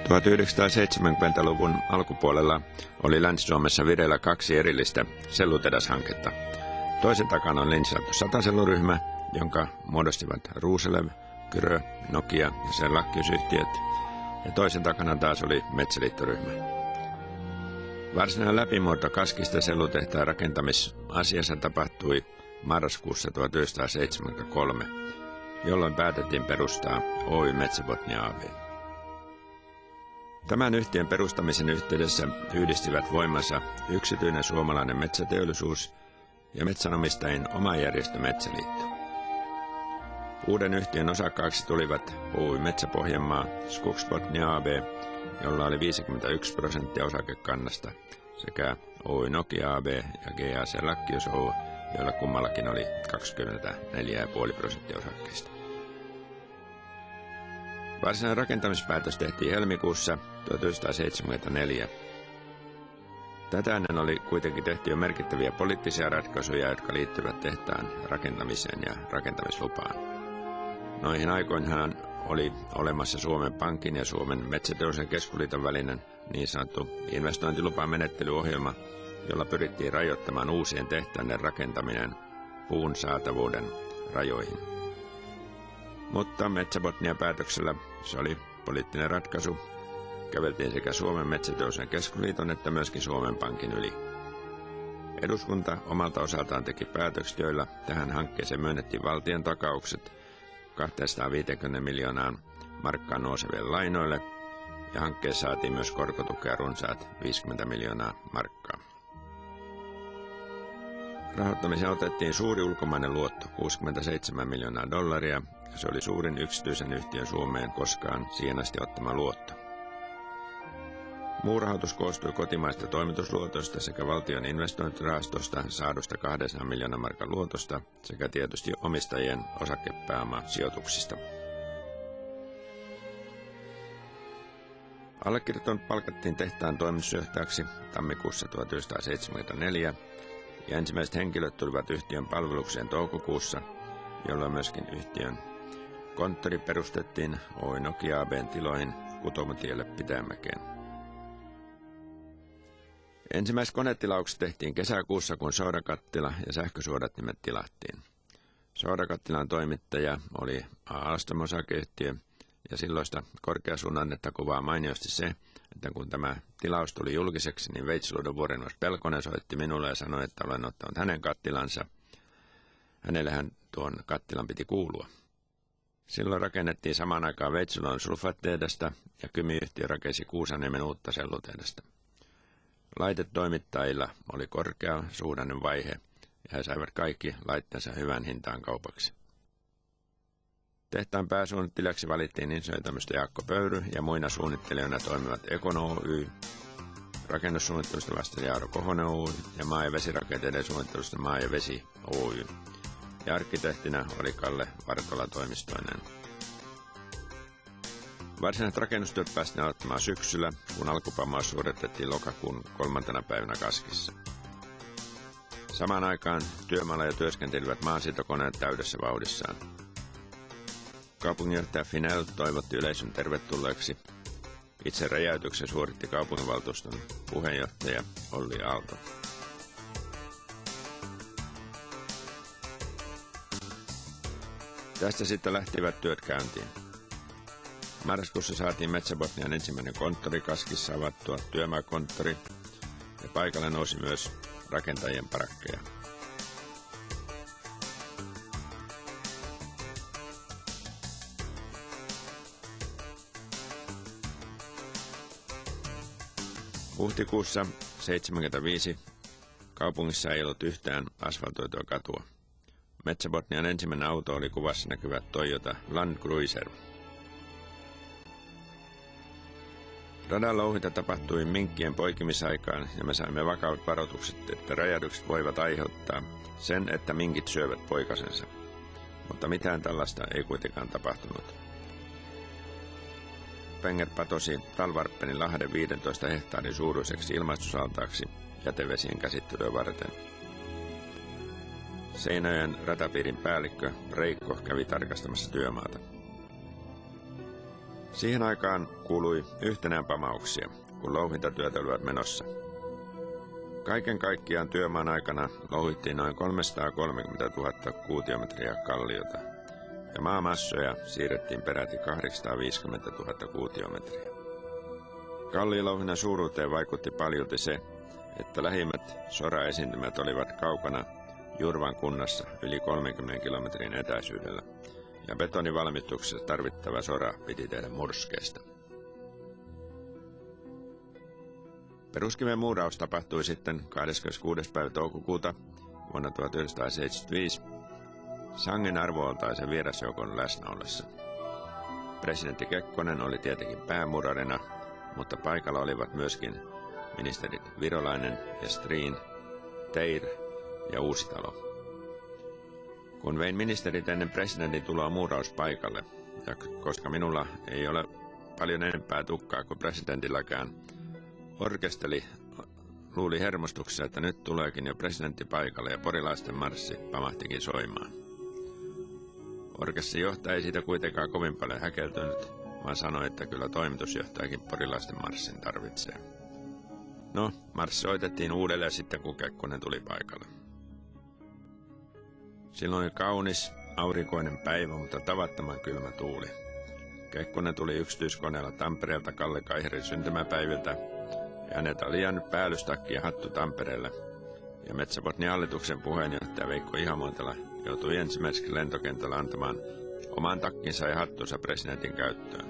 1970-luvun alkupuolella oli Länsi-Suomessa vireillä 2 erillistä sellutehashanketta. Toisen takana on niin sanottu Sataselluryhmä, jonka muodostivat Rooselev, Kyrö, Nokia ja sen lakkiusyhtiöt, ja toisen takana taas oli Metsäliittoryhmä. Varsinainen läpimurto Kaskisten sellutehtaan rakentamisasiassa tapahtui marraskuussa 1973, jolloin päätettiin perustaa Oy Metsä Botnia AB. Tämän yhtiön perustamisen yhteydessä yhdistivät voimansa yksityinen suomalainen metsäteollisuus ja metsänomistajien oma järjestö Metsäliitto. Uuden yhtiön osakkaaksi tulivat Oy Metsä Pohjanmaa, Skogs Botnia AB, jolla oli 51% osakekannasta, sekä Oy Nokia AB ja GAC Lakkius Oy, joilla kummallakin oli 24,5% osakkeista. Varsinainen rakentamispäätös tehtiin helmikuussa 1974. Tätä ennen oli kuitenkin tehty jo merkittäviä poliittisia ratkaisuja, jotka liittyvät tehtaan rakentamiseen ja rakentamislupaan. Noihin aikoinaan oli olemassa Suomen Pankin ja Suomen Metsäteollisuuden keskusliiton välinen niin sanottu investointilupamenettelyohjelma, jolla pyrittiin rajoittamaan uusien tehtaiden rakentaminen puun saatavuuden rajoihin. Mutta Metsä Botnia päätöksellä se oli poliittinen ratkaisu. Käveltiin sekä Suomen Metsäteollisuuden keskusliiton että myöskin Suomen Pankin yli. Eduskunta omalta osaltaan teki päätökset, joilla tähän hankkeeseen myönnettiin valtion takaukset 250 miljoonaan markkaan nouseville lainoille, ja hankkeessa saatiin myös korkotukea runsaat 50 miljoonaa markkaa. Rahoittamiseen otettiin suuri ulkomainen luotto, $67 miljoonaa. Se oli suurin yksityisen yhtiön Suomeen koskaan siihen asti ottama luotto. Muu rahoitus koostui kotimaista toimitusluotosta sekä valtion investointirahastosta saadusta 200 miljoonan markan luotosta sekä tietysti omistajien osakepääomasijoituksista. Allekirjoittanut palkattiin tehtaan toimitusjohtajaksi tammikuussa 1974 ja ensimmäiset henkilöt tulivat yhtiön palvelukseen toukokuussa, jolloin myöskin yhtiön konttori perustettiin Oy Nokia AB:n tiloihin Kutomotielle Pitäjänmäkeen. Ensimmäiset konetilaukset tehtiin kesäkuussa, kun soodakattila ja sähkösuodattimet tilattiin. Soodakattilan toimittaja oli Alstom osakeyhtiö, ja silloista korkeasuunnannetta kuvaa mainiosti se, että kun tämä tilaus tuli julkiseksi, niin Veitsiluodon Vuorineuvos Pelkonen soitti minulle ja sanoi, että olen ottanut hänen kattilansa. Hänellähän tuon kattilan piti kuulua. Silloin rakennettiin samaan aikaan Veitsiluodon sulfaattehdasta ja Kymi-yhtiö rakensi Kuusaniemen uutta sellutehdasta. Laitetoimittajilla oli korkea suhdanne vaihe ja he saivat kaikki laitteensa hyvän hintaan kaupaksi. Tehtaan pääsuunnittelijaksi valittiin insinööritämöstä Jaakko Pöyry ja muina suunnittelijoina toimivat Ekono Oy, rakennussuunnittelusta vastasi Jaaro Kohonen Oy ja maa- ja vesirakenteiden suunnittelusta Maa- ja Vesi Oy. Ja arkkitehtinä oli Kalle Varkola toimistoinen. Varsinaiset rakennustyöt päästiin aloittamaan syksyllä, kun alkupamaus suoritettiin lokakuun 3. päivänä Kaskissa. Samaan aikaan työmaalla jo työskentelivät maansiirtokoneet täydessä vauhdissaan. Kaupunginjohtaja Finell toivotti yleisön tervetulleeksi. Itse räjäytyksen suoritti kaupunginvaltuuston puheenjohtaja Olli Aalto. Tästä sitten lähtivät työt käyntiin. Marraskuussa saatiin Metsä Botnian ensimmäinen konttori Kaskissa avattua, työmaakonttori, ja paikalle nousi myös rakentajien parakkeja. Huhtikuussa 1975 kaupungissa ei ollut yhtään asfaltoitua katua. Metsä Botnian ensimmäinen auto oli kuvassa näkyvä Toyota Land Cruiser. Radan louhinta tapahtui minkkien poikimisaikaan ja me saimme vakavat varoitukset, että räjähdykset voivat aiheuttaa sen, että minkit syövät poikasensa. Mutta mitään tällaista ei kuitenkaan tapahtunut. Penger patosi Talvarppenin lahden 15 hehtaarin suuruiseksi ilmastusaltaaksi jätevesien käsittelyä varten. Seinäjoen ratapiirin päällikkö Reikko kävi tarkastamassa työmaata. Siihen aikaan kuului yhtenään pamauksia, kun louhintatyöt olivat menossa. Kaiken kaikkiaan työmaan aikana louhittiin noin 330 000 kuutiometriä kalliota, ja maamassoja siirrettiin peräti 850 000 kuutiometriä. Kalliilouhinnan suuruuteen vaikutti paljolti se, että lähimmät soraesiintymät olivat kaukana Jurvan kunnassa yli 30 kilometrin etäisyydellä, ja betonivalmistuksessa tarvittava sora piti tehdä murskeesta. Peruskiven muuraus tapahtui sitten 26. päivä toukokuuta vuonna 1975 sangen arvovaltaisen vierasjoukon läsnä ollessa. Presidentti Kekkonen oli tietenkin päämuurarina, mutta paikalla olivat myöskin ministerit Virolainen ja Strin, Teir ja Uusitalo. Kun vein ministerit ennen presidentin tuloa muurauspaikalle, ja koska minulla ei ole paljon enempää tukkaa kuin presidentilläkään, orkesteli luuli hermostuksessa, että nyt tuleekin jo presidentti paikalle, ja porilaisten marssi pamahtikin soimaan. Orkestrin johtaja ei siitä kuitenkaan kovin paljon häkeltynyt, vaan sanoi, että kyllä toimitusjohtajakin porilaisten marssin tarvitsee. No, marssi soitettiin uudelleen sitten, kun Kekkonen tuli paikalle. Silloin oli kaunis, aurinkoinen päivä, mutta tavattoman kylmä tuuli. Kekkonen tuli yksityiskoneella Tampereelta Kalle Kaiherin syntymäpäiviltä, ja häneltä oli jäänyt päällystakki ja hattu Tampereelle, ja Metsä-Botnian hallituksen puheenjohtaja Veikko Ihamuotila joutui ensimmäiseksi lentokentällä antamaan oman takkinsa ja hattunsa presidentin käyttöön.